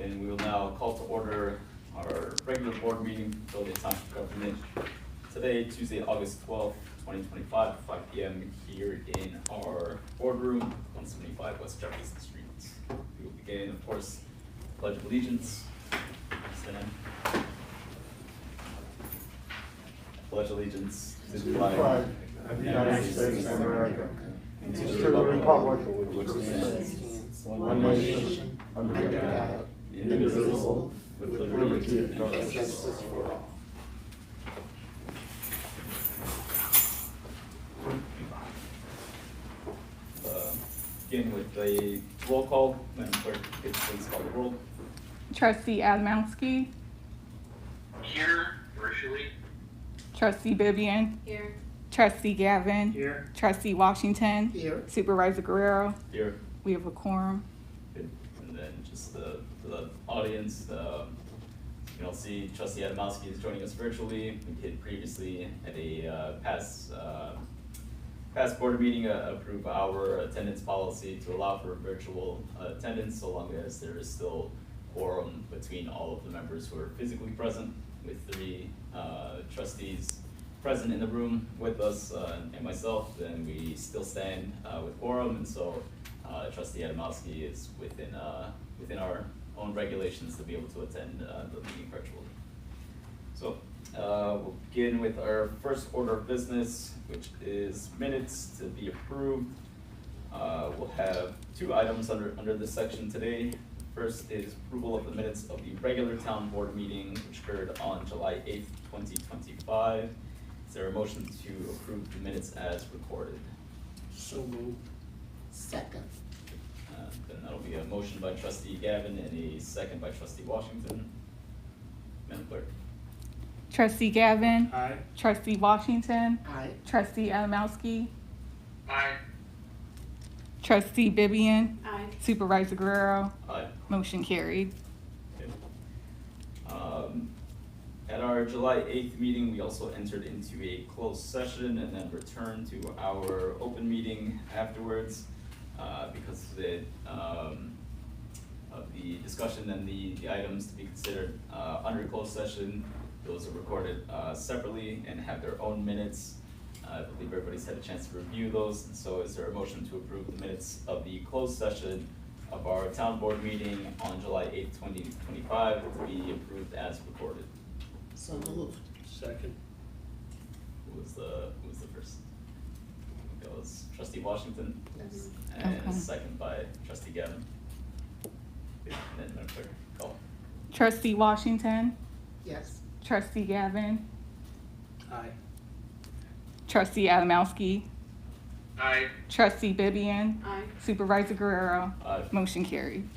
And we will now call to order our regular board meeting for the Township Government today, Tuesday, August 12th, 2025, at 5 p.m. here in our boardroom, 175 West Jefferson Street. We will begin, of course, Pledge of Allegiance. Stand. Pledge allegiance to the flag of the United States of America and to the republic for which it stands, one nation, under God, indivisible, with liberty and justice for all. Begin with a roll call. Madam Clerk, could you please call the roll? Trustee Adamowski. Here, virtually. Trustee Bibian. Here. Trustee Gavin. Here. Trustee Washington. Here. Supervisor Guerrero. Here. We have a quorum. Good. And then just for the audience, you know, see Trustee Adamowski is joining us virtually. We did previously at a past board meeting approve our attendance policy to allow for virtual attendance so long as there is still quorum between all of the members who are physically present, with 3 trustees present in the room with us and myself. Then we still stand with quorum, and so Trustee Adamowski is within our own regulations to be able to attend the meeting virtually. So we'll begin with our first order of business, which is minutes to be approved. We'll have 2 items under this section today. First is approval of the minutes of the regular town board meeting, which occurred on July 8th, 2025. Is there a motion to approve the minutes as recorded? So moved. Second. Then that'll be a motion by Trustee Gavin and a second by Trustee Washington. Madam Clerk. Trustee Gavin. Aye. Trustee Washington. Aye. Trustee Adamowski. Aye. Trustee Bibian. Aye. Supervisor Guerrero. Aye. Motion carried. Okay. At our July 8th meeting, we also entered into a closed session and then returned to our open meeting afterwards because of the discussion and the items to be considered under closed session. Those are recorded separately and have their own minutes. I believe everybody's had a chance to review those, and so is there a motion to approve the minutes of the closed session of our town board meeting on July 8th, 2025 to be approved as recorded? So moved. Second. Who was the first? I think that was Trustee Washington. Yes. And Okay. second by Trustee Gavin. And then Madam Clerk, call. Trustee Washington. Yes. Trustee Gavin. Aye. Trustee Adamowski. Aye. Trustee Bibian. Aye. Supervisor Guerrero. Aye. Motion carried.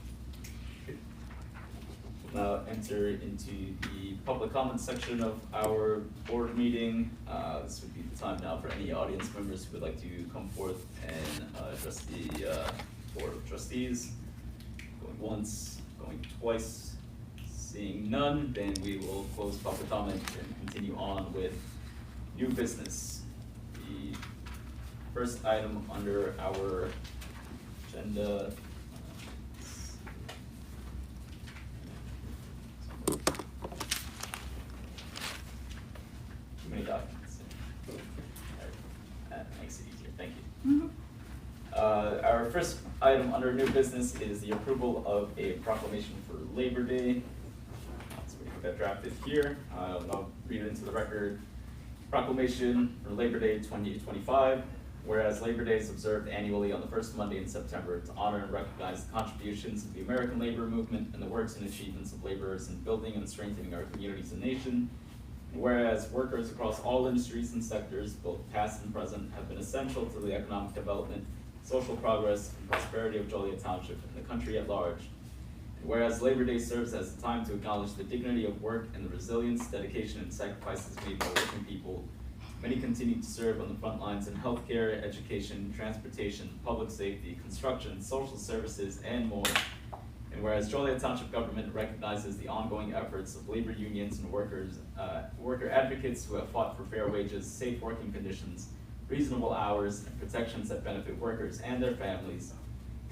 We'll now enter into the public comment section of our board meeting. This would be the time now for any audience members who would like to come forth and address the Board of Trustees. Going once, going twice. Seeing none, then we will close public comment and continue on with new business. The first item under our agenda. Too many documents. That makes it easier, thank you. Our first item under new business is the approval of a proclamation for Labor Day. So we have that drafted here. I'll read it into the record. Proclamation for Labor Day 2025. Whereas Labor Day is observed annually on the first Monday in September to honor and recognize the contributions of the American labor movement and the works and achievements of laborers in building and strengthening our communities and nation. And whereas workers across all industries and sectors, both past and present, have been essential to the economic development, social progress, and prosperity of Joliet Township and the country at large. And whereas Labor Day serves as a time to acknowledge the dignity of work and the resilience, dedication, and sacrifices made by working people, many continue to serve on the front lines in healthcare, education, transportation, public safety, construction, social services, and more. And whereas Joliet Township government recognizes the ongoing efforts of labor unions and worker advocates who have fought for fair wages, safe working conditions, reasonable hours, and protections that benefit workers and their families.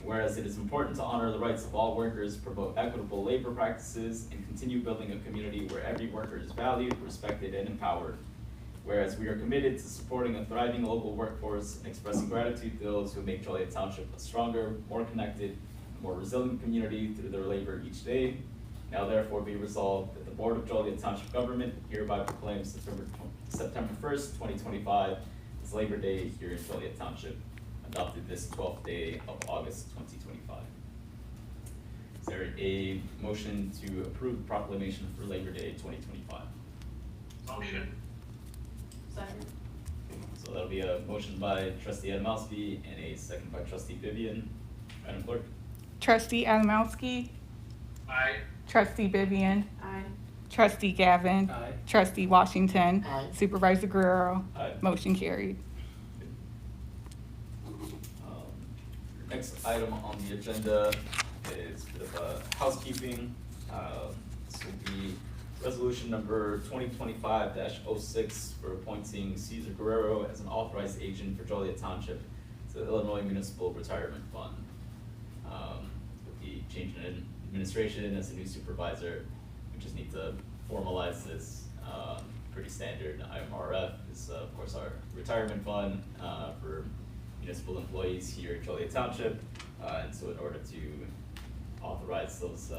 Whereas it is important to honor the rights of all workers, promote equitable labor practices, and continue building a community where every worker is valued, respected, and empowered. Whereas we are committed to supporting a thriving local workforce and expressing gratitude to those who make Joliet Township a stronger, more connected, and more resilient community through their labor each day. Now therefore be resolved that the Board of Joliet Township Government hereby proclaims September 1st, 2025 as Labor Day here in Joliet Township, adopted this 12th day of August 2025. Is there a motion to approve the proclamation for Labor Day 2025? Motion. Second. So that'll be a motion by trustee Adamowski and a second by trustee Vivian. Madam Clerk? Trustee Adamowski. Aye. Trustee Vivian. Aye. Trustee Gavin. Aye. Trustee Washington. Aye. Supervisor Guerrero. Aye. Motion carried. Next item on the agenda is a bit of housekeeping. This will be resolution number 2025-06 for appointing Cesar Guerrero as an authorized agent for Joliet Township to the Illinois Municipal Retirement Fund. With the change in administration as a new supervisor, we just need to formalize this. Pretty standard. IMRF is of course our retirement fund for municipal employees here in Joliet Township, and so in order to authorize those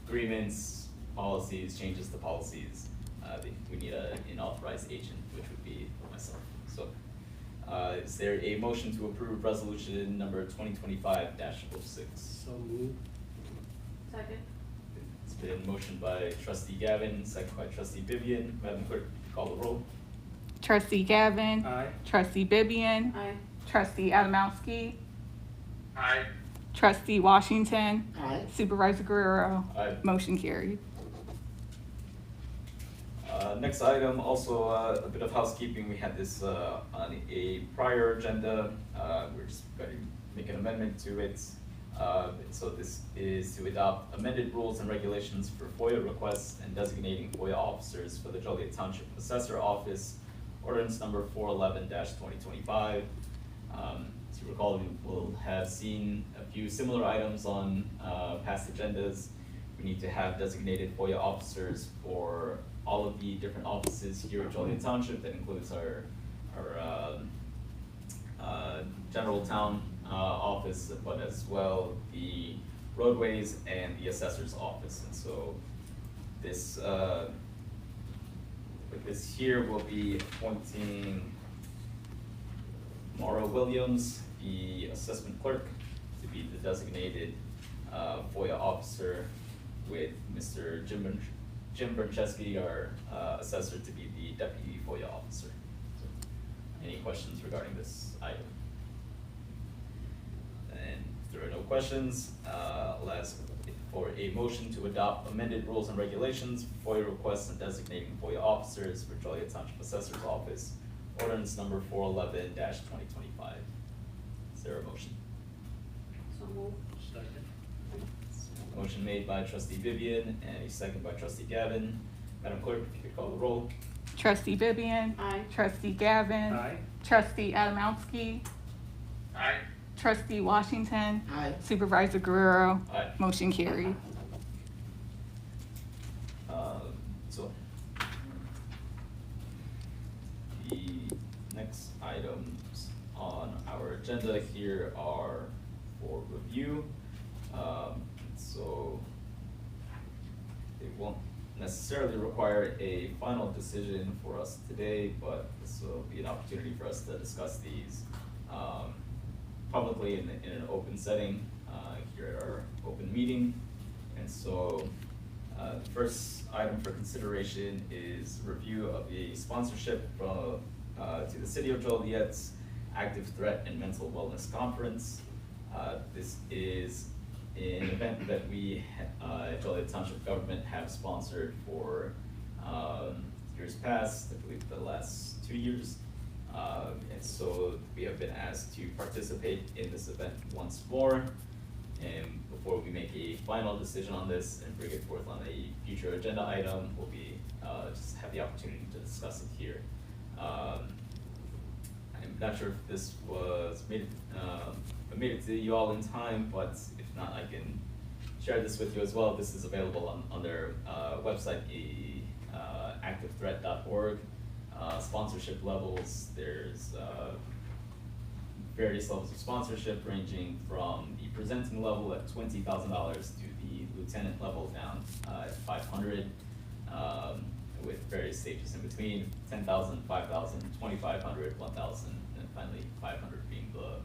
agreements, policies, changes to policies, we need an authorized agent, which would be myself. So, is there a motion to approve resolution number 2025-06? So moved. Second. It's been motioned by trustee Gavin, second by trustee Vivian. Madam Clerk, call the roll. Trustee Gavin. Aye. Trustee Vivian. Aye. Trustee Adamowski. Aye. Trustee Washington. Aye. Supervisor Guerrero. Aye. Motion carried. Next item, also a bit of housekeeping. We had this on a prior agenda. We're just going to make an amendment to it. So this is to adopt amended rules and regulations for FOIA requests and designating FOIA officers for the Joliet Township Assessor Office, ordinance number 411-2025. As you recall, we will have seen a few similar items on past agendas. We need to have designated FOIA officers for all of the different offices here at Joliet Township. That includes our general town office, but as well the roadways and the assessor's office. And so this with this here, we'll be appointing Maura Williams, the assessment clerk, to be the designated FOIA officer, with Mr. Jim Bercheski, our assessor, to be the deputy FOIA officer. So, any questions regarding this item? And if there are no questions, I'll ask for a motion to adopt amended rules and regulations for FOIA requests and designating FOIA officers for Joliet Township Assessor's Office, ordinance number 411-2025. Is there a motion? So moved. Second. Motion made by trustee Vivian and a second by trustee Gavin. Madam Clerk, if you could call the roll. Trustee Vivian. Aye. Trustee Gavin. Aye. Trustee Adamowski. Aye. Trustee Washington. Aye. Supervisor Guerrero. Aye. Motion carried. So the next items on our agenda here are for review. So it won't necessarily require a final decision for us today, but this will be an opportunity for us to discuss these publicly in an open setting here at our open meeting. And so the first item for consideration is review of a sponsorship from to the City of Joliet's Active Threat and Mental Wellness Conference. This is an event that we, Joliet Township Government, have sponsored for years past, I believe the last 2 years. And so we have been asked to participate in this event once more. And before we make a final decision on this and bring it forth on a future agenda item, we'll be just have the opportunity to discuss it here. I'm not sure if this was made made it to you all in time, but if not, I can share this with you as well. This is available on their website, activethreat.org. Sponsorship levels, there's various levels of sponsorship ranging from the presenting level at $20,000 to the lieutenant level down at $500, with various stages in between, $10,000, $5,000, $2,500, $1,000, and finally $500 being the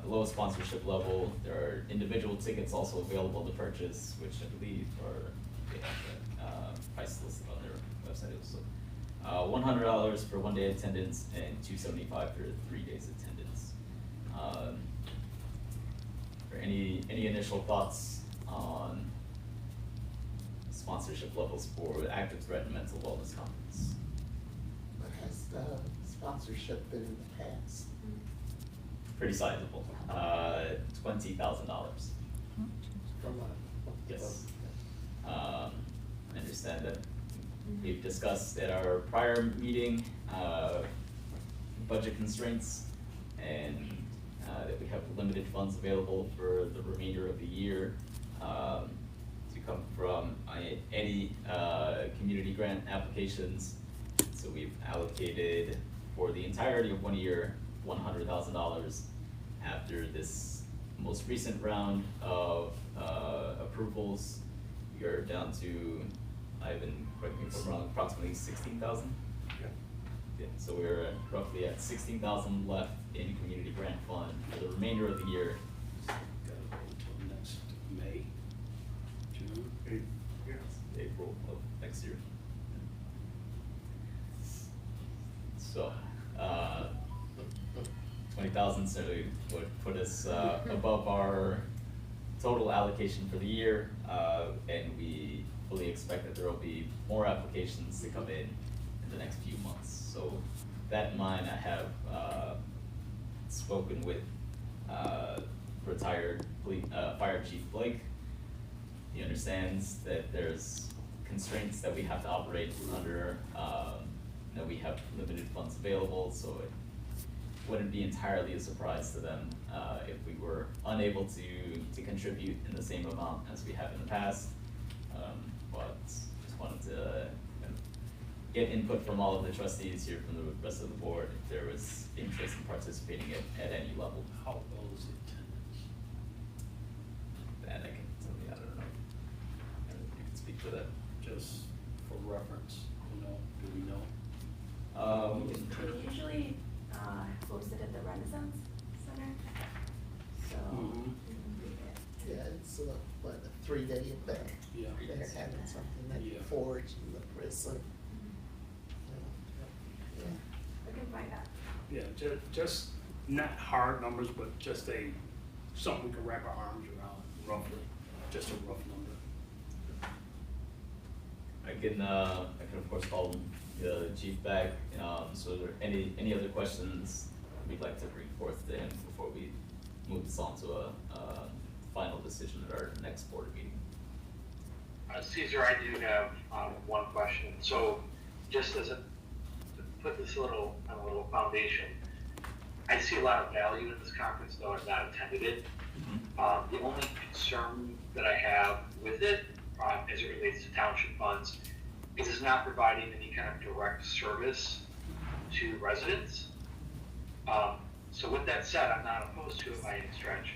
lowest sponsorship level. There are individual tickets also available to purchase, which I believe are, they have the price listed on their website also. $100 for 1 day attendance and $275 for 3 days attendance. For any initial thoughts on sponsorship levels for the Active Threat and Mental Wellness Conference? What has the sponsorship been in the past? Pretty sizable, $20,000. From what? Yes. I understand that we've discussed at our prior meeting, budget constraints, and that we have limited funds available for the remainder of the year, to come from any community grant applications. So we've allocated for the entirety of 1 year, $100,000. After this most recent round of approvals, we are down to, Ivan, correct me if I'm wrong, approximately 16,000? Yeah, so we're roughly at 16,000 left in community grant fund for the remainder of the year. Gotta wait until next May, June. April of next year. So, 20,000 certainly would put us above our total allocation for the year, and we fully expect that there will be more applications to come in the next few months. So that in mind, I have spoken with retired Fire Chief Blake. He understands that there's constraints that we have to operate under, that we have limited funds available, so it wouldn't be entirely a surprise to them if we were unable to contribute in the same amount as we have in the past. But just wanted to get input from all of the trustees here, from the rest of the board, if there was interest in participating at any level. How well is the attendance? That I can tell you, I don't know. I don't know if you can speak to that. Just for reference, do we know? We usually host it at the Renaissance Center, so. Mhm. Yeah, it's what, a 3-day event? Yeah. They're having something at the Yeah. Forge in the prison. Yeah. We can find out. Yeah, just not hard numbers, but just something we can wrap our arms around roughly, just a rough number. I can of course call the chief back, so are there any other questions we'd like to bring forth to him before we move this on to a final decision at our next board meeting? Caesar, I do have one question. So just as to put this a little foundation, I see a lot of value in this conference, though I've not attended it. The only concern that I have with it, as it relates to township funds, is it's not providing any kind of direct service to residents. So with that said, I'm not opposed to it by any stretch.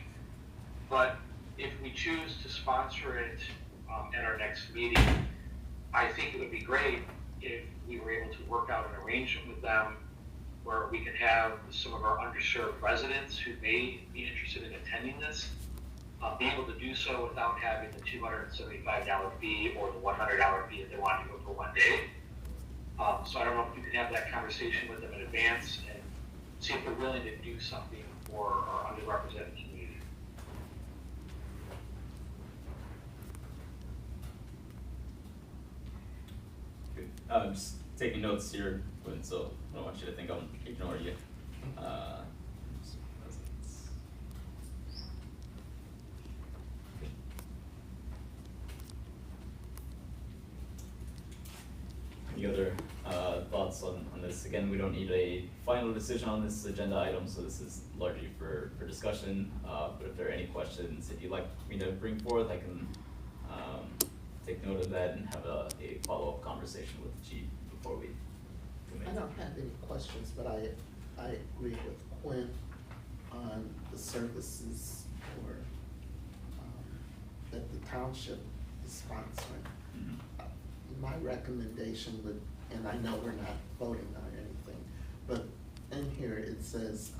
But if we choose to sponsor it at our next meeting, I think it would be great if we were able to work out an arrangement with them where we could have some of our underserved residents who may be interested in attending this, be able to do so without having the $275 fee or the $100 fee if they want to go for 1 day. So I don't know if you can have that conversation with them in advance and see if they're willing to do something for our underrepresented community. Good. I'm just taking notes here, so I don't want you to think I'm ignoring you. Any other thoughts thoughts on this. Again, we don't need a final decision on this agenda item, so this is largely for discussion. But if there are any questions that you'd like me to bring forth, I can take note of that and have a follow-up conversation with the chief before we commit. I don't have any questions, but I agree with Quinn on the services or, that the township is sponsoring. Mhm. My recommendation would, and I know we're not voting on anything, but in here it says,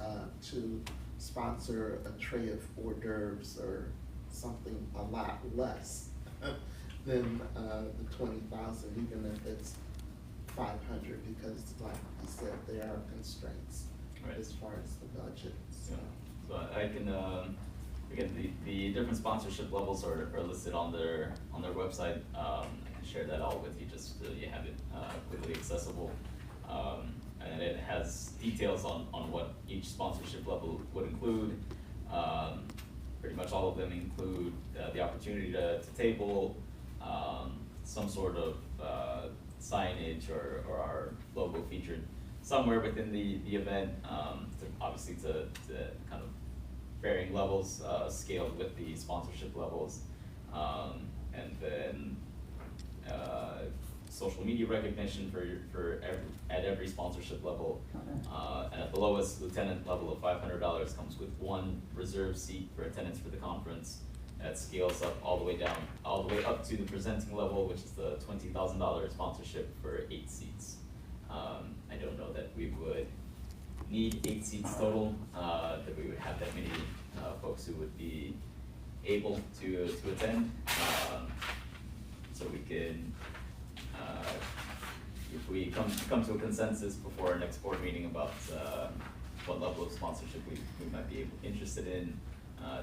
to sponsor a tray of hors d'oeuvres or something a lot less than, the 20,000, even if it's 500, because like you said, there are constraints Right. as far as the budget, so. So I can, again, the different sponsorship levels are listed on their website. I can share that all with you just so you have it quickly accessible. And it has details on what each sponsorship level would include. Pretty much all of them include the opportunity to table, some sort of signage or our logo featured somewhere within the event, obviously to kind of varying levels, scaled with the sponsorship levels. And then social media recognition at every sponsorship level. And at the lowest lieutenant level of $500 comes with one reserved seat for attendance for the conference. That scales up all the way up to the presenting level, which is the $20,000 sponsorship for 8 seats. I don't know that we would need 8 seats total, that we would have that many folks who would be able to attend. So we can, if we come to a consensus before our next board meeting about what level of sponsorship we might be interested in,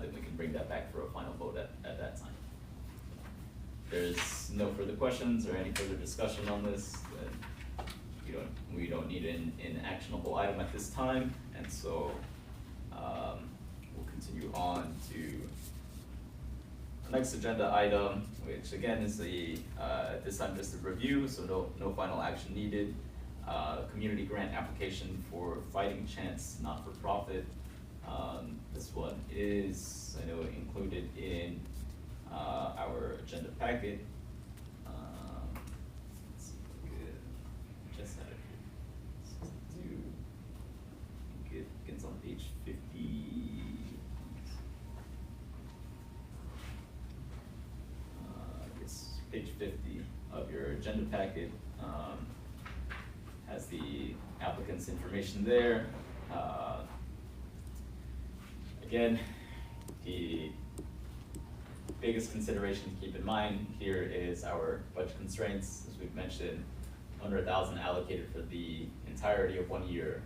then we can bring that back for a final vote at that time. There's no further questions or any further discussion on this, then we don't need an actionable item at this time, and so we'll continue on to the next agenda item, which again is this time just a review, so no final action needed. Community grant application for Fighting Chance not-for-profit. This one is, I know, included in our agenda packet. Let's see if we could just had it here. It begins on page 50. Yes, page 50 of your agenda packet has the applicant's information there. Again, the biggest consideration to keep in mind here is our budget constraints. As we've mentioned, $100,000 allocated for the entirety of 1 year,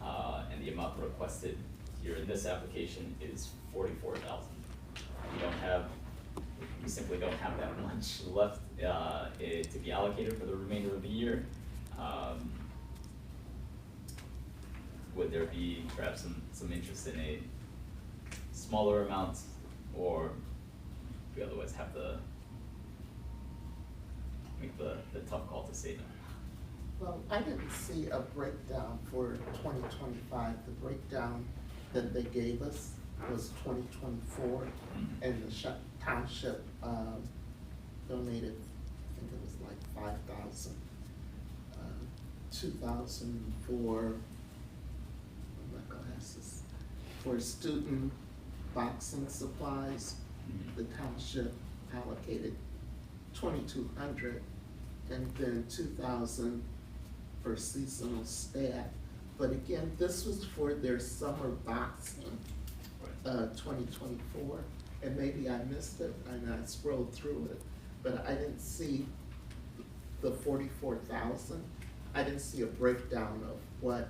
and the amount requested here in this application is $44,000. We simply don't have that much left to be allocated for the remainder of the year. Would there be perhaps some interest in a smaller amount, or we otherwise have to make the tough call to say no? Well, I didn't see a breakdown for 2025. The breakdown that they gave us was 2024, and the township donated, I think it was like 5,000, 2,000 for, my glasses, for student boxing supplies. The township allocated 2,200, and then 2,000 for seasonal staff. But again, this was for their summer boxing, 2024, and maybe I missed it and I scrolled through it, but I didn't see the 44,000. I didn't see a breakdown of what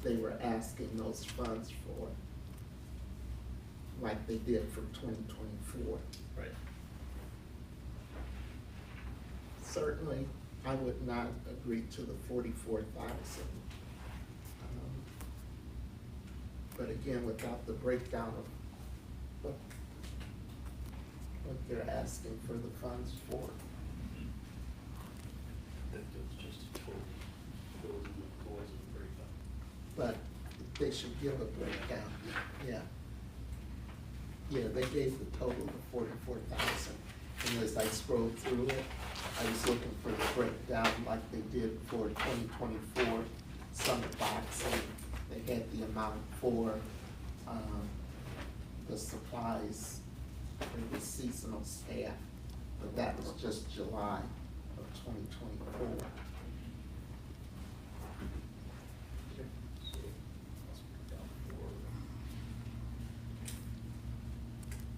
they were asking those funds for, like they did for 2024. Right. Certainly, I would not agree to the 44,000. But again, without the breakdown of what they're asking for the funds for. That was just a total. it wasn't a breakdown. But they should give a breakdown, yeah. Yeah, they gave the total of 44,000, and as I scrolled through it, I was looking for the breakdown like they did for 2024 summer boxing. They had the amount for, the supplies for the seasonal staff, but that was just July of 2024. So, let's put down for.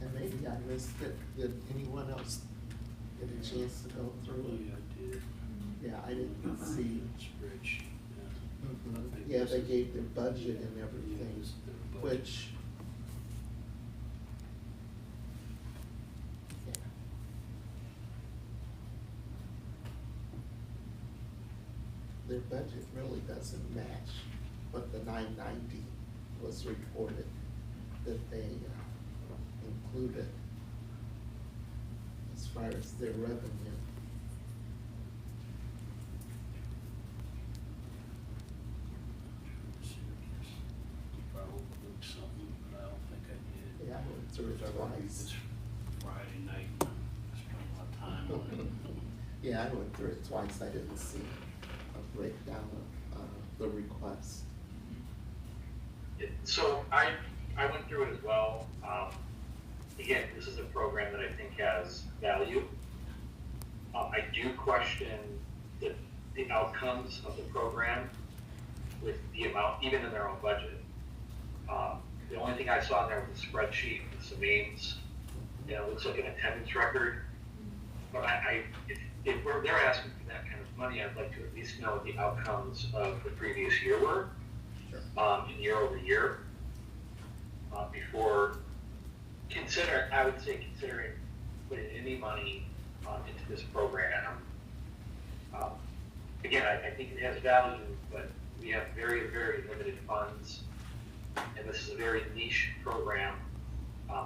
And maybe I missed it. Did anyone else get a chance to go through Oh, it? yeah, I did. Yeah, I didn't see. Spreadsheet, yeah. Mhm. I think Yeah, this they is- gave their budget and Yeah, everything, this is their budget. which. Yeah. Their budget really doesn't match what the 990 was reported that they included as far as their revenue. Let's see if I overlooked something, but I don't think I did. Yeah, I went through it twice. This Friday night, spent a lot of time on it. Yeah, I went through it twice, I didn't see a breakdown of, the request. So I went through it as well. Again, this is a program that I think has value. I do question the outcomes of the program with the amount, even in their own budget. The only thing I saw in there was a spreadsheet with some names, you know, it looks like an attendance record. But if they're asking for that kind of money, I'd like to at least know what the outcomes of the previous year were, in year over year, before considering putting any money into this program. Again, I think it has value, but we have very, very limited funds, and this is a very niche program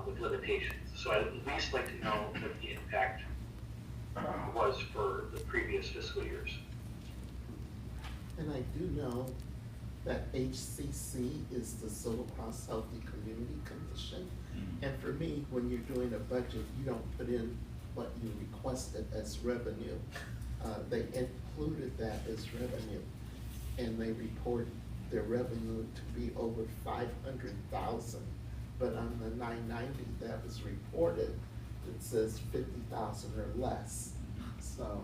with limitations. So I'd at least like to know what the impact was for the previous fiscal years. And I do know that HCC is the Silver Cross Healthy Community Commission. And for me, when you're doing a budget, you don't put in what you requested as revenue. They included that as revenue, and they report their revenue to be over 500,000. But on the 990 that was reported, it says 50,000 or less. So,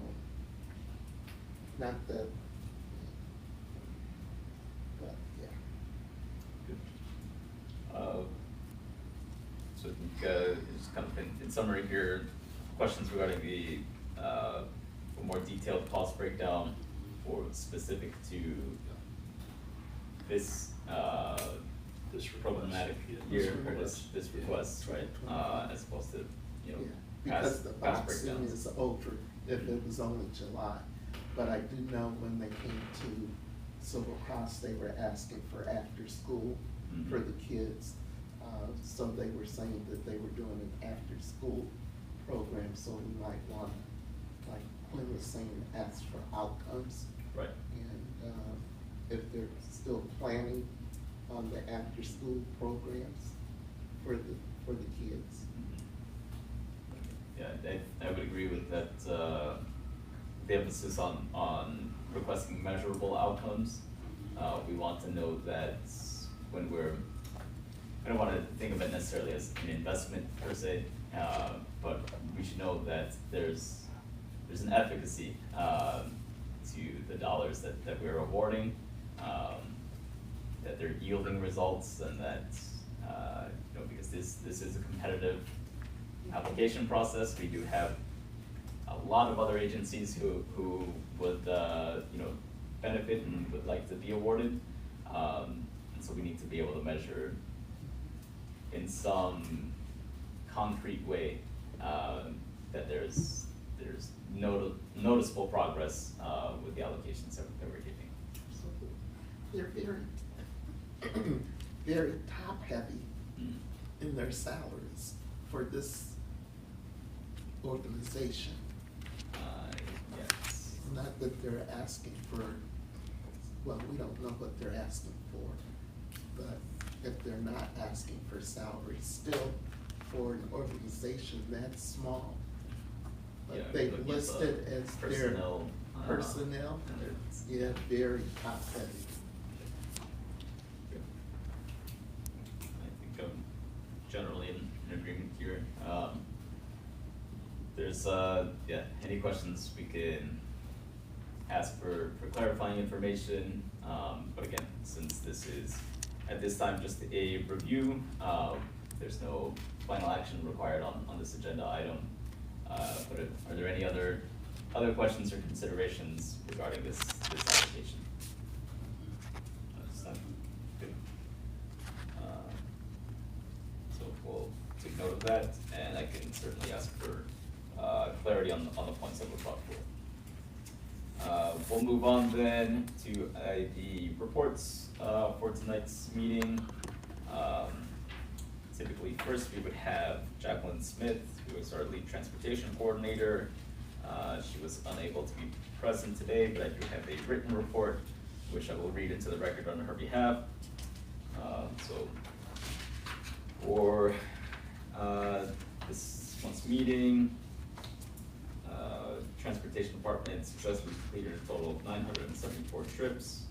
not that, but yeah. Good. So I think, just kind of in summary here, questions regarding the, a more detailed cost breakdown for specific to this, This request, problematic yeah, year, or request, this yeah. request, right? As opposed to, you know, Yeah, because past, the past boxing breakdowns. is over if it was only July. But I do know when they came to Silver Cross, they were asking for after-school for Mhm. the kids. So they were saying that they were doing an after-school program, so we might want, like Quinn was saying, ask for outcomes. Right. And, if they're still planning on the after-school programs for the kids. Yeah, I would agree with that, the emphasis on requesting measurable outcomes. We want to know that when I don't wanna think of it necessarily as an investment per se, but we should know that there's an efficacy, to the dollars that we're awarding, that they're yielding results, and that, you know, because this is a competitive application process. We do have a lot of other agencies who would, you know, benefit and would like to be awarded. And so we need to be able to measure in some concrete way, that there's noticeable progress, with the allocations that we're giving. So they're very, very top-heavy Mm. in their salaries for this organization. Yes. Not that they're asking for well, we don't know what they're asking for, but if they're not asking for salary, still for an organization that small. Yeah, But they looking at the listed as their personnel, personnel, and it's- yeah, very top heavy. I think I'm generally in agreement here. There's, yeah, any questions we can ask for clarifying information. But again, since this is, at this time, just a review, there's no final action required on this agenda item. But are there any other questions or considerations regarding this application? That's not good. So we'll take note of that, and I can certainly ask for clarity on the points that were brought forth. We'll move on then to the reports for tonight's meeting. Typically, first we would have Jacqueline Smith, who is our lead transportation coordinator. She was unable to be present today, but I do have a written report, which I will read into the record on her behalf. So for this month's meeting, Transportation Department successfully completed a total of 974 trips.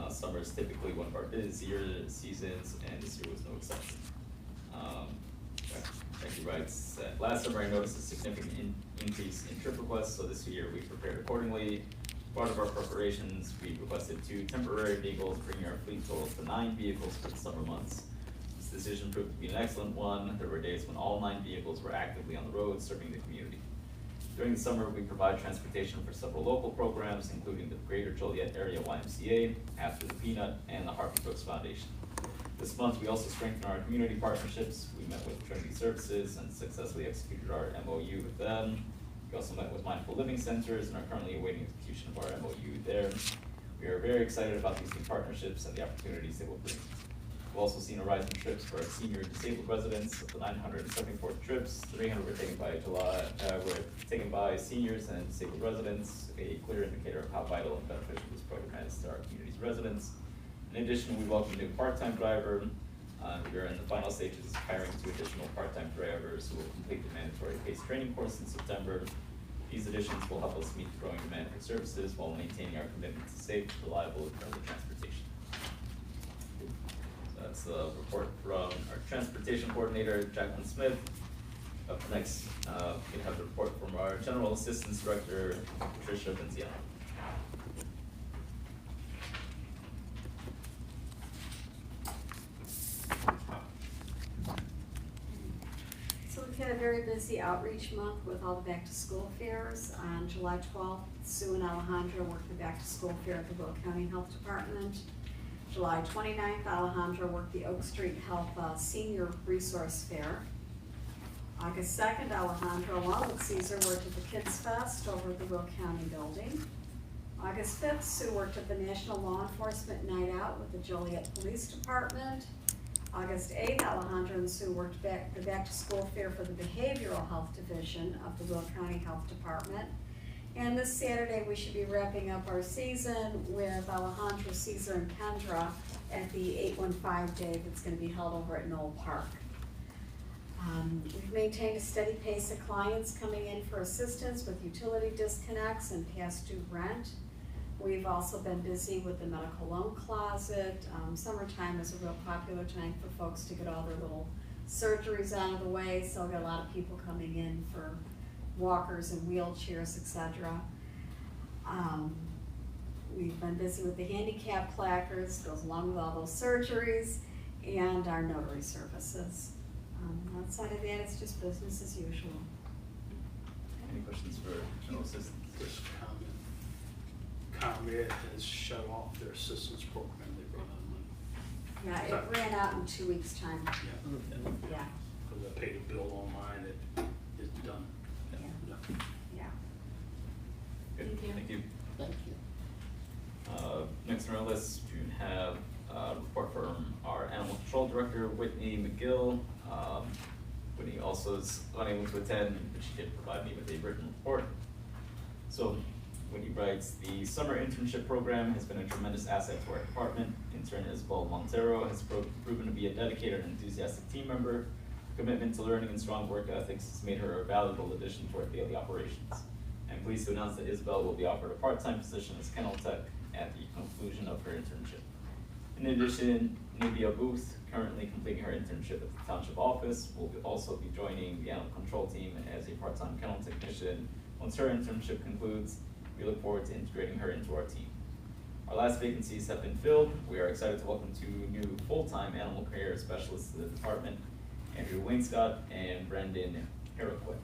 Summer is typically one of our busier seasons, and this year was no exception. Becky writes that last summer I noticed a significant increase in trip requests, so this year we prepared accordingly. Part of our preparations, we requested 2 temporary vehicles, bringing our fleet total to 9 vehicles for the summer months. This decision proved to be an excellent one. There were days when all 9 vehicles were actively on the road serving the community. During the summer, we provide transportation for several local programs, including the Greater Joliet Area YMCA, After the Peanut, and the Harvey Brooks Foundation. This month, we also strengthened our community partnerships. We met with Trinity Services and successfully executed our MOU with them. We also met with Mindful Living Centers and are currently awaiting execution of our MOU there. We are very excited about these new partnerships and the opportunities they will bring. We've also seen a rise in trips for our senior disabled residents. Of the 974 trips, 300 were taken by seniors and disabled residents, a clear indicator of how vital and beneficial this program is to our community's residents. In addition, we welcomed a new part-time driver. We are in the final stages of hiring 2 additional part-time drivers who will complete the mandatory PACE training course in September. These additions will help us meet the growing demand for services while maintaining our commitment to safe, reliable, and friendly transportation. So that's the report from our transportation coordinator, Jacqueline Smith. Up next, we have the report from our General Assistance Director, Patricia Vinciano. So we've had a very busy outreach month with all the back-to-school fairs. On July 12th, Sue and Alejandra worked the back-to-school fair at the Will County Health Department. July 29th, Alejandra worked the Oak Street Health Senior Resource Fair. August 2nd, Alejandra, along with Caesar, worked at the Kids Fest over at the Will County building. August 5th, Sue worked at the National Law Enforcement Night Out with the Joliet Police Department. August 8th, Alejandra and Sue worked the back-to-school fair for the Behavioral Health Division of the Will County Health Department. And this Saturday, we should be wrapping up our season with Alejandra, Caesar, and Kendra at the 815 Day that's gonna be held over at Knoll Park. We've maintained a steady pace of clients coming in for assistance with utility disconnects and past due rent. We've also been busy with the medical loan closet. Summertime is a real popular time for folks to get all their little surgeries out of the way, so we've got a lot of people coming in for walkers and wheelchairs, etc. We've been busy with the handicap placards, goes along with all those surgeries, and our notary services. Outside of that, it's just business as usual. Any questions for General Assistance? Just ComEd has shut off their assistance program, they run out of money. Yeah, it ran out in 2 weeks' time. Yeah. Yeah, Because I paid a bill online, it's done. yeah, yeah. Good, Thank you. thank you. Thank you. Next on our list, we have a report from our Animal Control Director, Whitney McGill. Whitney also is unable to attend, but she did provide me with a written report. So, Whitney, writes, the summer internship program has been a tremendous asset to our department. Intern Isabel Montero has proven to be a dedicated and enthusiastic team member. Her commitment to learning and strong work ethics has made her a valuable addition to our daily operations. I'm pleased to announce that Isabel will be offered a part-time position as kennel tech at the conclusion of her internship. In addition, Nubia Booth, currently completing her internship at the Township office, will also be joining the animal control team as a part-time kennel technician. Once her internship concludes, we look forward to integrating her into our team. Our last vacancies have been filled. We are excited to welcome two new full-time animal care specialists to the department, Andrew Wainscott and Brendan Harriquet.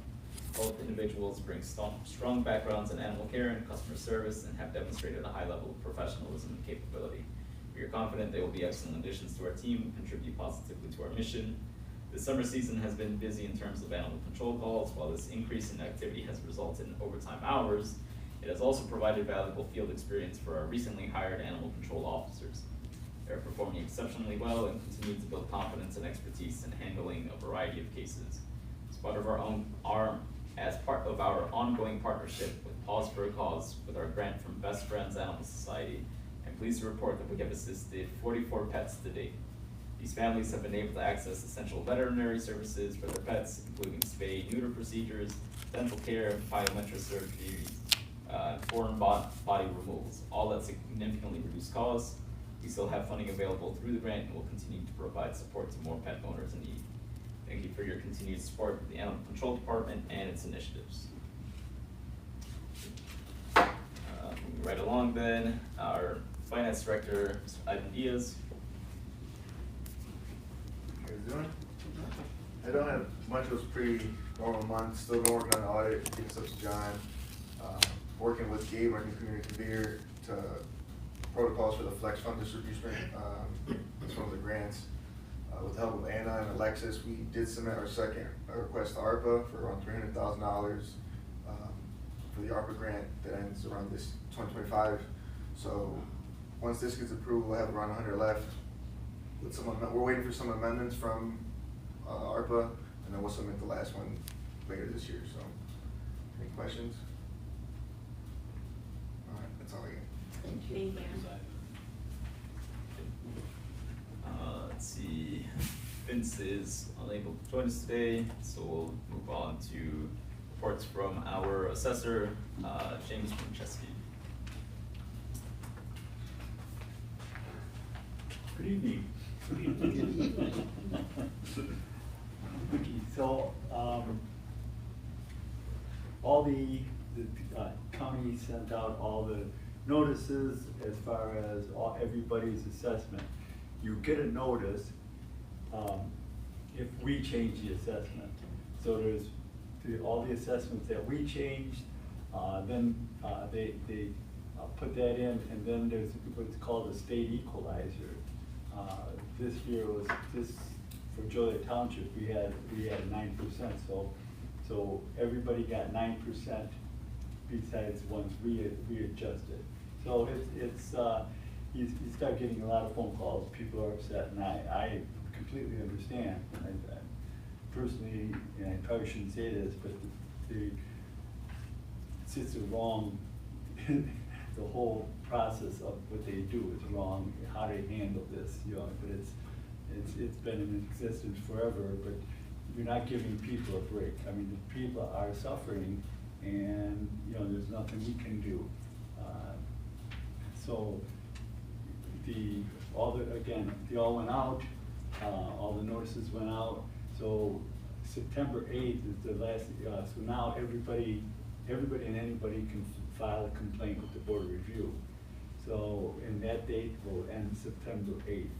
Both individuals bring strong backgrounds in animal care and customer service and have demonstrated a high level of professionalism and capability. We are confident they will be excellent additions to our team and contribute positively to our mission. The summer season has been busy in terms of animal control calls. While this increase in activity has resulted in overtime hours, it has also provided valuable field experience for our recently hired animal control officers. They are performing exceptionally well and continue to build confidence and expertise in handling a variety of cases. As part of our ongoing partnership with Pause for a Cause with our grant from Best Friends Animal Society, I'm pleased to report that we have assisted 44 pets to date. These families have been able to access essential veterinary services for their pets, including spay-neuter procedures, dental care, biometric surgeries, foreign body removals, all at significantly reduced costs. We still have funding available through the grant and will continue to provide support to more pet owners in need. Thank you for your continued support of the Animal Control Department and its initiatives. Moving right along then, our Finance Director, Mr. Ivan Diaz. How you doing? I don't have much. It was pretty normal month. Still been working on the audit, getting stuff to John. Working with Gabe, our new community convener, to protocols for the Flex Fund distribution. It's one of the grants. With the help of Anna and Alexis, we did submit our second request to ARPA for around $300,000 for the ARPA grant that ends around this 2025. So once this gets approved, we'll have around 100 left. With we're waiting for some amendments from ARPA, and then we'll submit the last one later this year. So, any questions? All right, that's all I got. Thank you. Thank you. Let's see, Vince is unable to join us today, so we'll move on to reports from our assessor, James Winchesky. Good evening. Good evening. Okay, so, all the county sent out all the notices as far as everybody's assessment. You get a notice if we change the assessment. So there's all the assessments that we changed, then they put that in, and then there's what's called a state equalizer. This year was for Joliet Township, we had 9%, so everybody got 9% besides the ones readjusted. So it's you start getting a lot of phone calls, people are upset, and I completely understand. I personally, and I probably shouldn't say this, but it's just wrong. The whole process of what they do is wrong, how they handle this, but it's been in existence forever, but you're not giving people a break. I mean, the people are suffering, and there's nothing we can do. So they all went out, all the notices went out, so September 8th is the last, so now everybody and anybody can file a complaint with the Board of Review. So, and that date will end September 8th,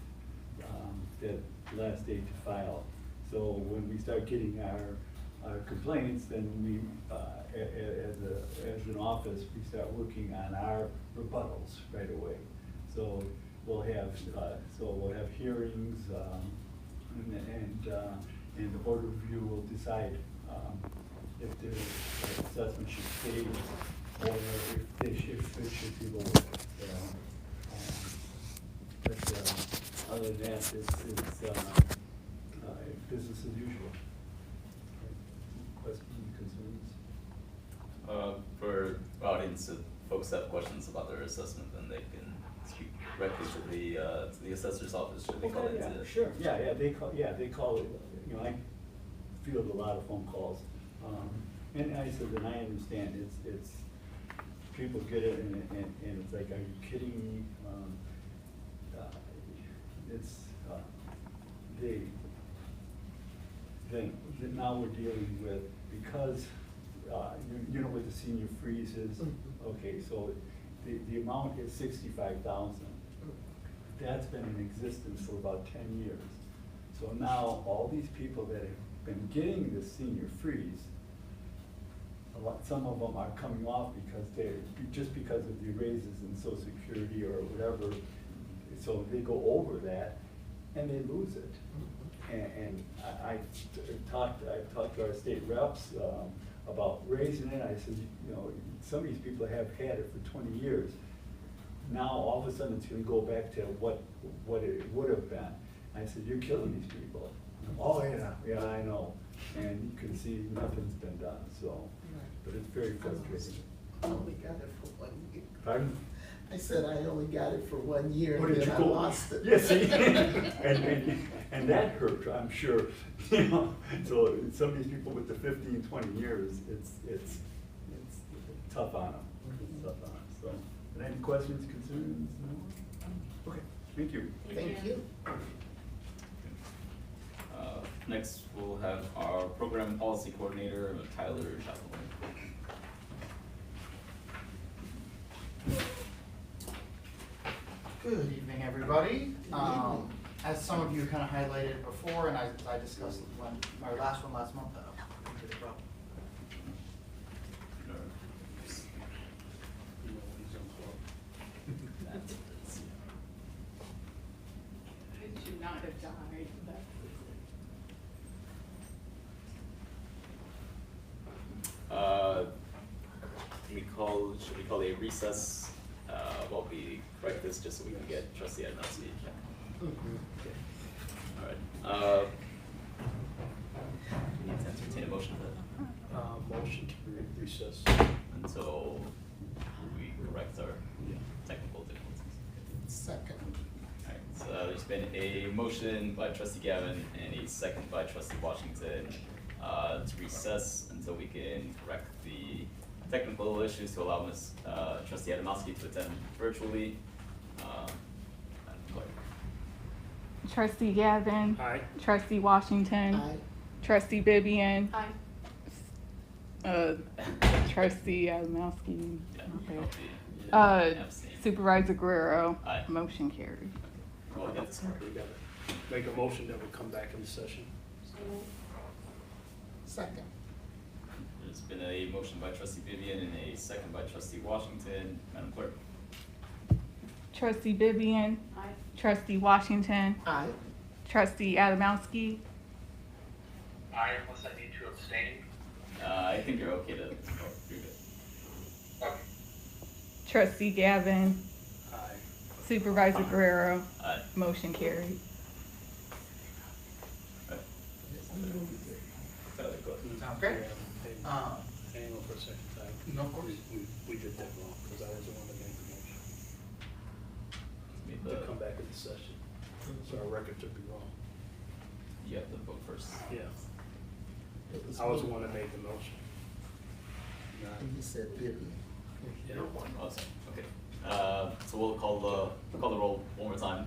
that last date to file. So when we start getting our complaints, then we, as an office, we start working on our rebuttals right away. So we'll have hearings, and the Board of Review will decide if the assessment should stay or if it should be lowered. But other than that, it's business as usual. Questions, concerns? For audience folks have questions about their assessment, then they can speak directly to the assessor's office, should they call Okay, it? yeah, sure, they call it, you know, I field a lot of phone calls. And I said, and I understand, it's, people get it and it's like, are you kidding me? It's, now we're dealing with, because, you know what the senior freeze is? Okay, so the amount is 65,000. That's been in existence for about 10 years. So now, all these people that have been getting the senior freeze, some of them are coming off because just because of the raises in Social Security or whatever, so they go over that and they lose it. And I've talked to our state reps about raising it. I said, you know, some of these people have had it for 20 years. Now, all of a sudden, it's gonna go back to what it would have been. I said, you're killing these people. Oh, yeah, I know. And you can see nothing's been done, so, but it's very frustrating. I only got it for 1 year. Pardon? I said I only got it for 1 year What and did you then I go? lost it. Yeah, see, and that hurt, I'm sure, you know, so some of these people with the 15, 20 years, it's tough on them, it's tough on them, so. Any questions, concerns, no? Okay, thank you. Thank you. Next, we'll have our program policy coordinator, Tyler Chappell. Good evening, everybody. As some of you kind of highlighted before, and I discussed when our last one last month. It should not have died. Should we call a recess while we correct this, just so we can get trustee Adamowski? All right. We need to entertain a motion for that. Motion to recess. Until we correct our technical difficulties. Second. Alright, so there's been a motion by trustee Gavin and a second by trustee Washington to recess until we can correct the technical issues to allow Ms. Trustee Adamowski to attend virtually. Madam Clerk. Trustee Gavin. Aye. Trustee Washington. Aye. Trustee Bibian. Aye. Trustee Adamowski. Yeah, Okay. I'll be abstaining. Supervisor Guerrero. Aye. Motion carried. We'll get this correct. We gotta make a motion that we come back in session. Second. There's been a motion by trustee Vivian and a second by trustee Washington. Madam Clerk. Trustee Bibian. Aye. Trustee Washington. Aye. Trustee Adamowski. Aye, unless I need to abstain. I think you're okay to, you're good. Okay. Trustee Gavin. Aye. Supervisor Guerrero. Aye. Motion carried. Tyler, go ahead. Sounds great. Hang on for a second, Ty. No, of course. We did that wrong, because I was the one that made the motion. Meet To the- come back in the session, so our record should be wrong. You have to vote first. Yeah, It was I was the me. one that made the motion. Not- And you said Vivian. Yeah. Oh, sorry, okay. So we'll call the roll one more time.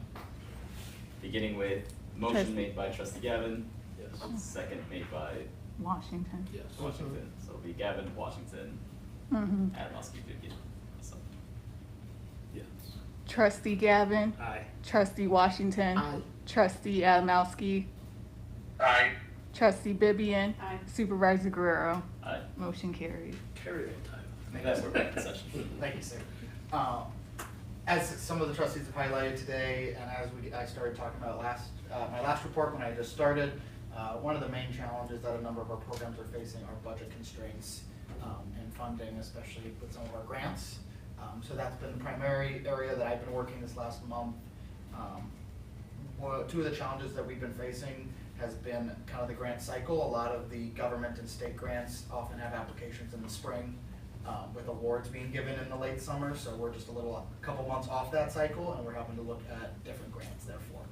Beginning with motion Trustee- made by trustee Gavin, Yes. second made by Washington. Yes. Washington. So it'll be Gavin, Washington, Mm-hmm. Adamowski, Vivian. So, Yes. Trustee Gavin. Aye. Trustee Washington. Aye. Trustee Adamowski. Aye. Trustee Bibian. Aye. Supervisor Guerrero. aye. Motion carried. Carry on, Tyler. With that, we're back in session. Thank you, sir. As some of the trustees have highlighted today, and as I started talking about my last report when I just started, one of the main challenges that a number of our programs are facing are budget constraints and funding, especially with some of our grants. So that's been the primary area that I've been working this last month. Two of the challenges that we've been facing has been kind of the grant cycle. A lot of the government and state grants often have applications in the spring. with awards being given in the late summer, so we're just a couple months off that cycle, and we're having to look at different grants therefore.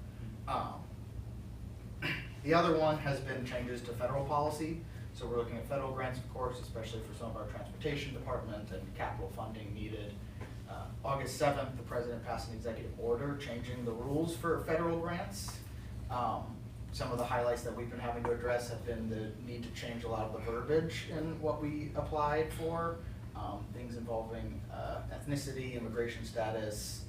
The other one has been changes to federal policy. So we're looking at federal grants, of course, especially for some of our transportation department and capital funding needed. August 7th, the president passed an executive order changing the rules for federal grants. Some of the highlights that we've been having to address have been the need to change a lot of the verbiage in what we applied for. Things involving ethnicity, immigration status,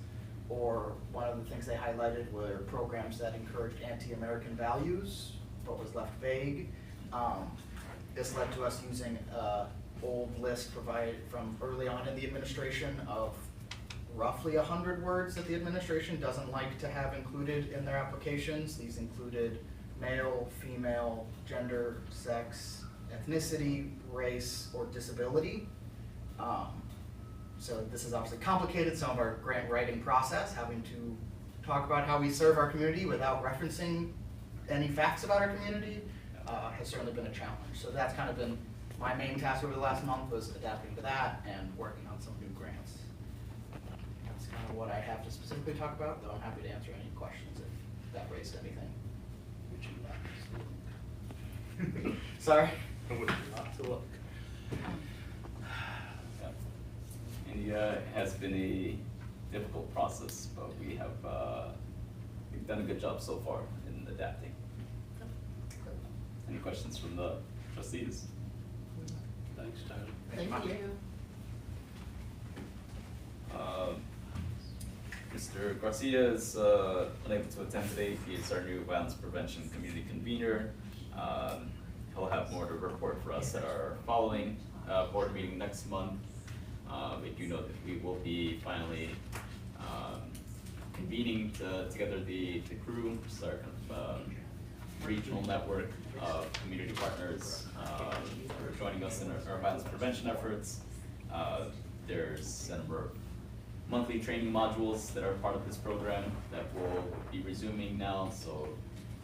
or one of the things they highlighted were programs that encouraged anti-American values, but was left vague. This led to us using an old list provided from early on in the administration of roughly 100 words that the administration doesn't like to have included in their applications. These included male, female, gender, sex, ethnicity, race, or disability. So this has obviously complicated some of our grant writing process, having to talk about how we serve our community without referencing any facts about our community. Has certainly been a challenge. So that's kind of been my main task over the last month, was adapting to that and working on some new grants. That's kind of what I have to specifically talk about, though I'm happy to answer any questions if that raised anything. Would you like to look? Sorry? Would you like to look? And it has been a difficult process, but we've done a good job so far in adapting. Any questions from the trustees? Thanks, Tyler. Thank you. Mr. Garcia is unable to attend today. He is our new violence prevention community convener. He'll have more to report for us at our following board meeting next month. We do know that we will be finally convening together the crew, so our kind of regional network of community partners who are joining us in our violence prevention efforts. There's a number of monthly training modules that are part of this program that will be resuming now. So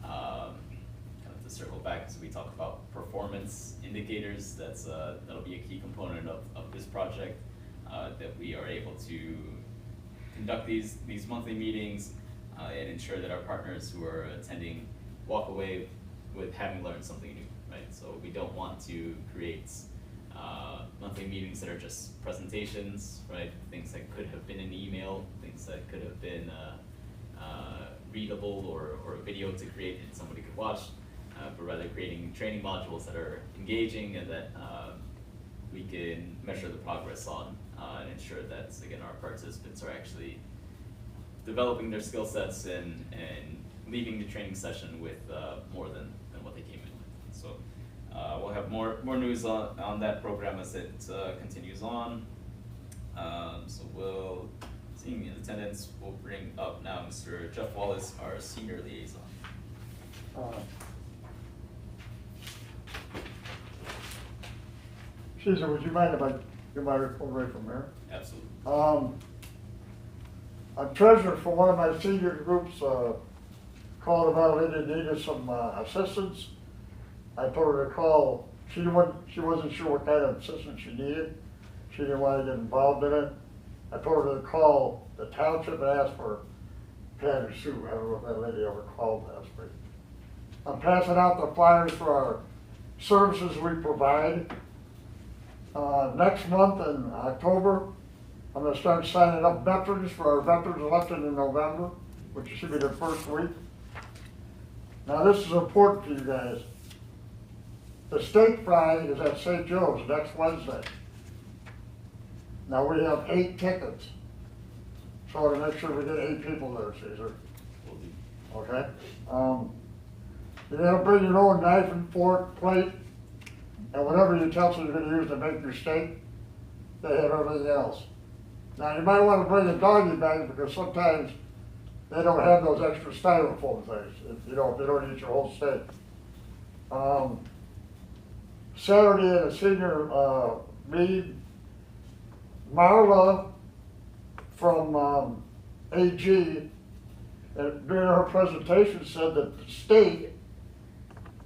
kind of to circle back, as we talk about performance indicators, that'll be a key component of this project, that we are able to conduct these monthly meetings and ensure that our partners who are attending walk away with having learned something new, right? So we don't want to create monthly meetings that are just presentations, right? Things that could have been an email, things that could have been readable or a video to create and somebody could watch, but rather creating training modules that are engaging and that we can measure the progress on and ensure that, again, our participants are actually developing their skill sets and leaving the training session with more than what they came in with. So we'll have more news on that program as it continues on. So seeing in attendance, we'll bring up now Mr. Jeff Wallace, our senior liaison. Caesar, would you mind if I get my report right from there? Absolutely. A treasurer for one of my senior groups called about it and needed some assistance. I told her to call. She wasn't sure what kind of assistance she needed. She didn't want to get involved in it. I told her to call the township and ask for Pat or Sue. I don't know if that lady ever called to ask me. I'm passing out the flyers for our services we provide. Next month in October, I'm going to start signing up veterans for our veterans election in November, which should be the first week. Now this is important to you guys. The state pride is at St. Joe's next Wednesday. Now we have 8 tickets. So to make sure we get 8 people there, Caesar. Okay? You're gonna bring your own knife and fork, plate, and whatever utensils you're gonna use to make your steak. They have everything else. Now you might want to bring a doggy bag because sometimes they don't have those extra styrofoam things, if they don't eat your whole steak. Saturday at a senior meeting, Marla from AG, during her presentation said that the state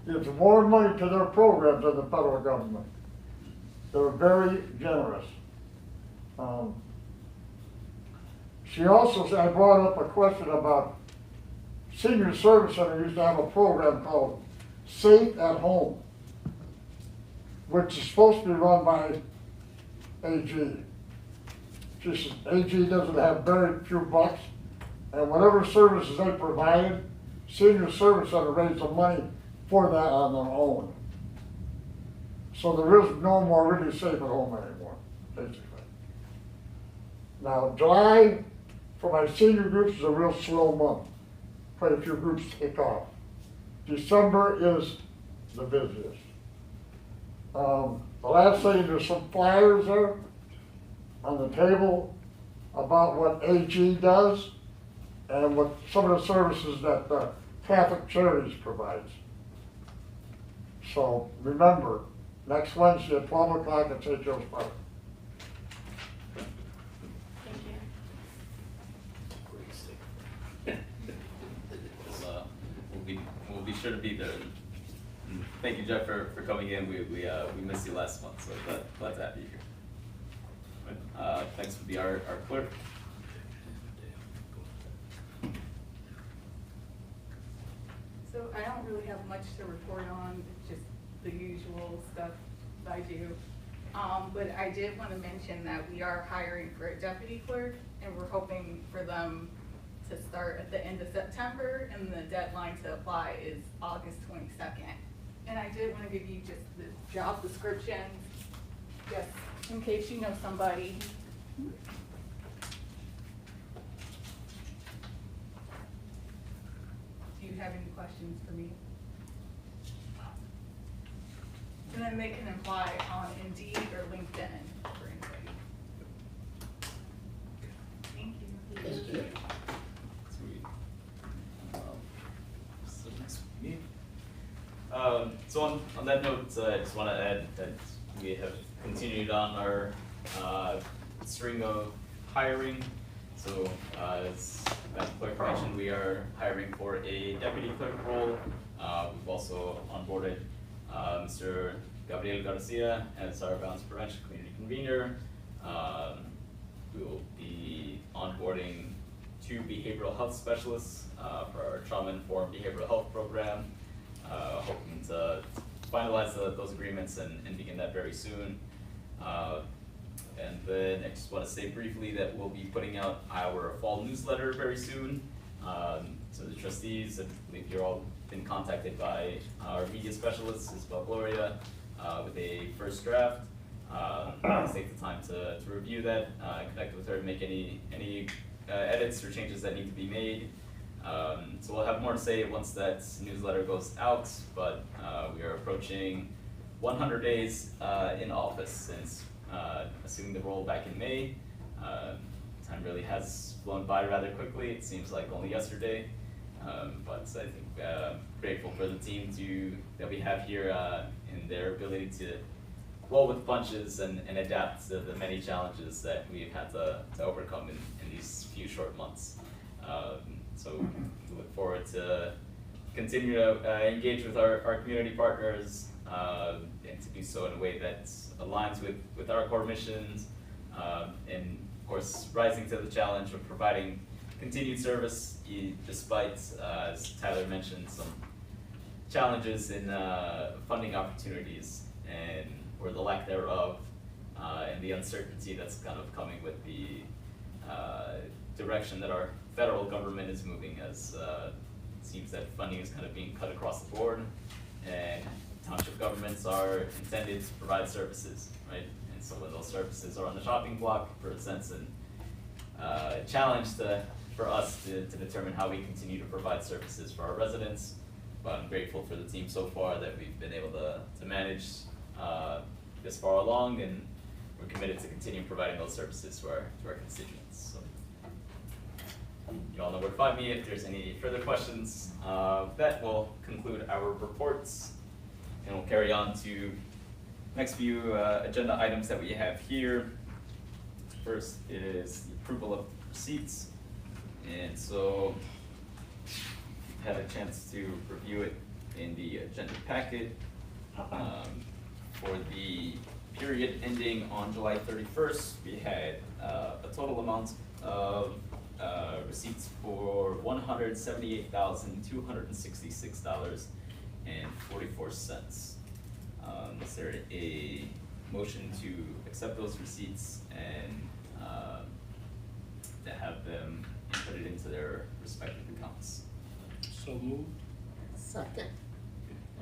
gives more money to their programs than the federal government. They were very generous. She also said, I brought up a question about Senior Service Center used to have a program called Safe at Home, which is supposed to be run by AG. She says AG doesn't have very few bucks, and whatever services they provided, Senior Service Center raised the money for that on their own. So there is no more really Safe at Home anymore, basically. Now, July for my senior groups is a real slow month. Quite a few groups take off. December is the busiest. The last thing, there's some flyers there on the table about what AG does and what some of the services that Catholic Charities provides. So remember, next Wednesday at 12 o'clock at St. Joe's Park. Thank you. We'll be sure to be there. Thank you, Jeff, for coming in. We missed you last month, so glad to have you here. Thanks for our clerk. So I don't really have much to report on, it's just the usual stuff I do. But I did want to mention that we are hiring for a deputy clerk, and we're hoping for them to start at the end of September, and the deadline to apply is August 22nd. And I did want to give you just the job descriptions, just in case you know somebody. Do you have any questions for me? And then they can apply on Indeed or LinkedIn for anybody. Thank you. Thank you. Sweet. So next me. So on that note, I just want to add that we have continued on our string of hiring. So as Madam Clerk mentioned, we are hiring for a deputy clerk role. We've also onboarded Mr. Gabriel Garcia as our violence prevention community convener. We will be onboarding 2 behavioral health specialists for our trauma-informed behavioral health program. Hoping to finalize those agreements and begin that very soon. And then I just want to say briefly that we'll be putting out our fall newsletter very soon. So the trustees, I believe you're all been contacted by our media specialists, Isabel Gloria, with a first draft. Please take the time to review that, connect with her, make any edits or changes that need to be made. So we'll have more to say once that newsletter goes out, but we are approaching 100 days in office since assuming the role back in May. Time really has flown by rather quickly. It seems like only yesterday, but I think grateful for the team that we have here in their ability to roll with punches and adapt to the many challenges that we've had to overcome in these few short months. So we look forward to continue to engage with our community partners and to do so in a way that aligns with our core missions, and of course rising to the challenge of providing continued service despite, as Tyler mentioned, some challenges in funding opportunities or the lack thereof, and the uncertainty that's kind of coming with the direction that our federal government is moving, as it seems that funding is kind of being cut across the board, and township governments are intended to provide services, right? And so when those services are on the shopping block, for a sense, and challenge for us to determine how we continue to provide services for our residents. But I'm grateful for the team so far that we've been able to manage this far along, and we're committed to continue providing those services to our constituents. So you all know where to find me if there's any further questions. That will conclude our reports, and we'll carry on to next few agenda items that we have here. First is the approval of receipts, and so you've had a chance to review it in the agenda packet. For the period ending on July 31st, we had a total amount of receipts for $178,266.44. Is there a motion to accept those receipts and to have them inputted into their respective accounts? So moved. Second.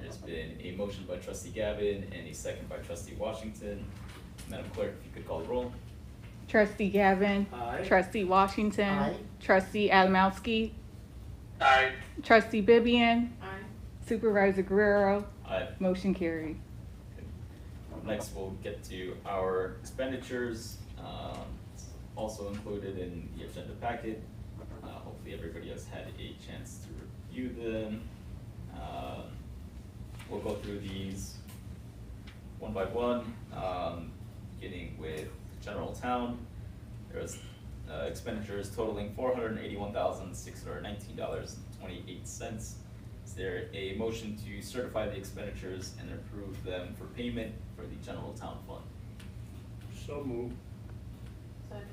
There's been a motion by trustee Gavin and a second by trustee Washington. Madam Clerk, if you could call the roll. Trustee Gavin. Aye. Trustee Washington. Aye. Trustee Adamowski. Aye. Trustee Bibian. Aye. Supervisor Guerrero. Aye. Motion carried. Next, we'll get to our expenditures, it's also included in the agenda packet. Hopefully everybody has had a chance to review them. We'll go through these one by one, beginning with general town. There's expenditures totaling $481,619.28. Is there a motion to certify the expenditures and approve them for payment for the general town fund? So moved. Second.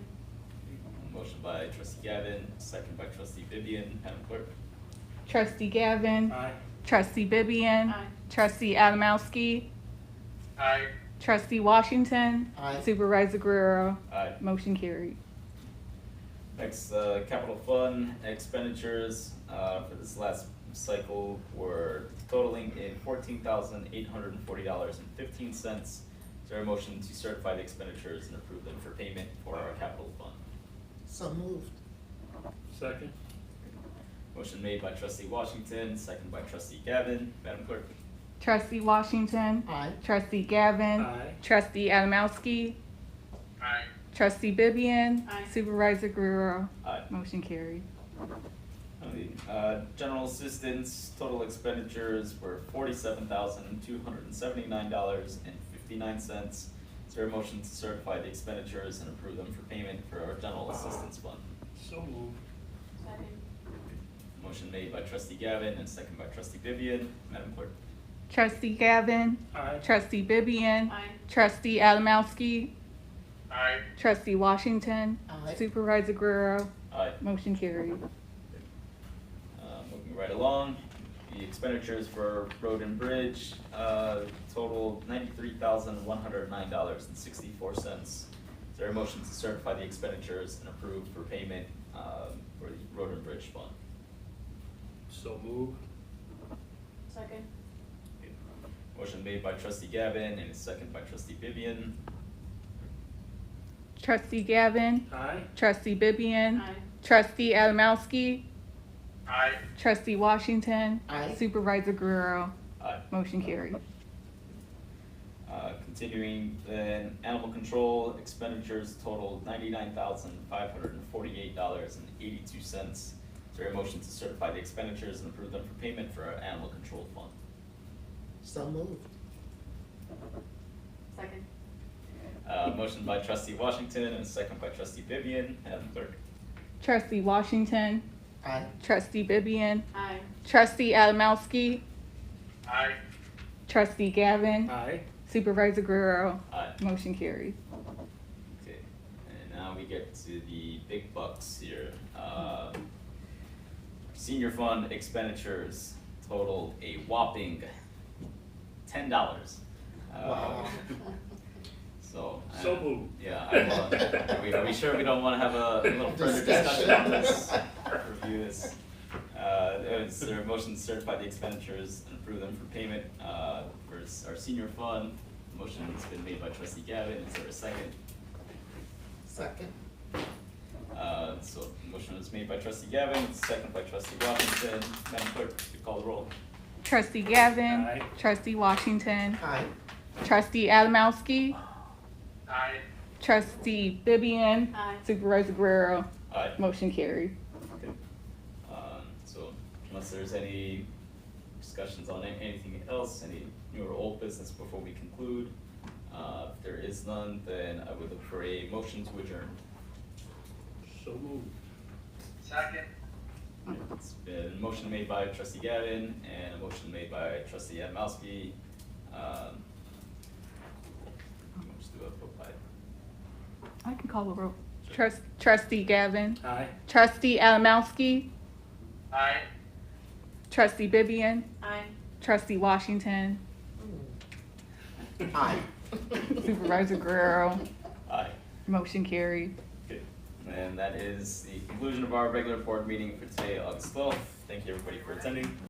Motion by trustee Gavin, second by trustee Vivian. Madam Clerk? Trustee Gavin. Aye. Trustee Bibian. Aye. Trustee Adamowski. Aye. Trustee Washington. Aye. Supervisor Guerrero. Aye. Motion carried. Next, capital fund expenditures, for this last cycle were totaling in $14,840.15. Is there a motion to certify the expenditures and approve them for payment for our capital fund? So moved. Second. Motion made by trustee Washington, second by trustee Gavin. Madam Clerk? Trustee Washington. Aye. Trustee Gavin. Aye. Trustee Adamowski. Aye. Trustee Bibian. Aye. Supervisor Guerrero. Aye. Motion carried. General assistance, total expenditures were $47,279.59. Is there a motion to certify the expenditures and approve them for payment for our general assistance fund? So moved. Second. Motion made by trustee Gavin and second by trustee Vivian. Madam Clerk? Trustee Gavin. Aye. Trustee Bibian. Aye. Trustee Adamowski. Aye. Trustee Washington. Aye. Supervisor Guerrero. Aye. Motion carried. Moving right along, the expenditures for road and bridge, total $93,109.64. Is there a motion to certify the expenditures and approve for payment, for the road and bridge fund? So moved. Second. Motion made by trustee Gavin and a second by trustee Vivian. Trustee Gavin. Aye. Trustee Bibian. Aye. Trustee Adamowski. Aye. Trustee Washington. Aye. Supervisor Guerrero. Aye. Motion carried. Continuing then, animal control expenditures totaled $99,548.82. Is there a motion to certify the expenditures and approve them for payment for our animal control fund? So moved. Second. Motion by trustee Washington and a second by trustee Vivian. Madam Clerk? Trustee Washington. Aye. Trustee Bibian. Aye. Trustee Adamowski. Aye. Trustee Gavin. Aye. Supervisor Guerrero. Aye. Motion carried. Okay, and now we get to the big bucks here. Senior fund expenditures totaled a whopping $10. Wow. So. So moved. Yeah, are we sure we don't wanna have a little further discussion on this? Review this. Is there a motion to certify the expenditures and approve them for payment, for our senior fund? Motion has been made by trustee Gavin, is there a second? Second. So motion was made by trustee Gavin, second by trustee Washington. Madam Clerk, you call the roll. Trustee Gavin. Aye. Trustee Washington. Aye. Trustee Adamowski. Aye. Trustee Bibian. Aye. Supervisor Guerrero. Aye. Motion carried. Okay. So unless there's any discussions on anything else, any new or old business before we conclude, if there is none, then I would look for a motion to adjourn. So moved. Second. It's been a motion made by trustee Gavin and a motion made by trustee Adamowski. I can call the roll. Trustee Gavin. Aye. Trustee Adamowski. Aye. Trustee Vivian. Aye. Trustee Washington. Aye. Supervisor Guerrero. Aye. Motion carried. Okay, and that is the conclusion of our regular board meeting for today, August 12th. Thank you everybody for attending.